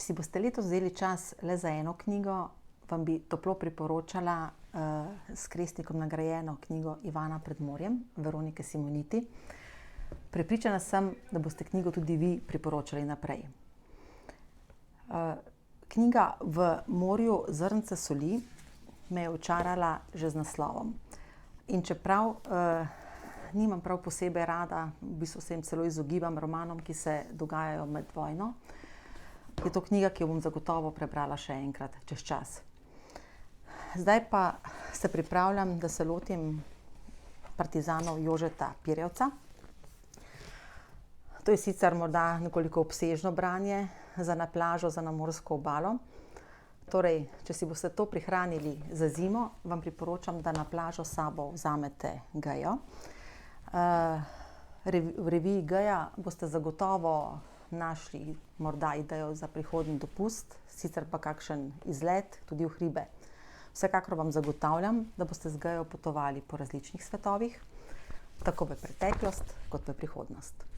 si boste letos vzeli čas le za eno knjigo, vam bi toplo priporočala s Krestnikom nagrajeno knjigo Ivana pred morjem, Veronike Simoniti. Prepričana sem, da boste knjigo tudi vi priporočali naprej. Knjiga V morju zrnca soli me je očarala že z naslovom. In čeprav nimam prav posebej rada, v bistvu se jim celo izogibam romanom, ki se dogajajo med vojno, je to knjiga, ki jo bom zagotovo prebrala še enkrat čez čas. Zdaj pa se pripravljam, da se lotim Partizanov Jožeta Pirjevca. To je sicer morda nekoliko obsežno branje za na plažo, za na morsko obalo. Torej, če si boste to prihranili za zimo, vam priporočam, da na plažo s sabo vzamete Gejo. V reviji Geja boste zagotovo našli morda idejo za prihodnji dopust, sicer pa kakšen izlet tudi v hribe. Vsekakor vam zagotavljam, da boste z Gejo potovali po različnih svetovih, tako v preteklost kot v prihodnost.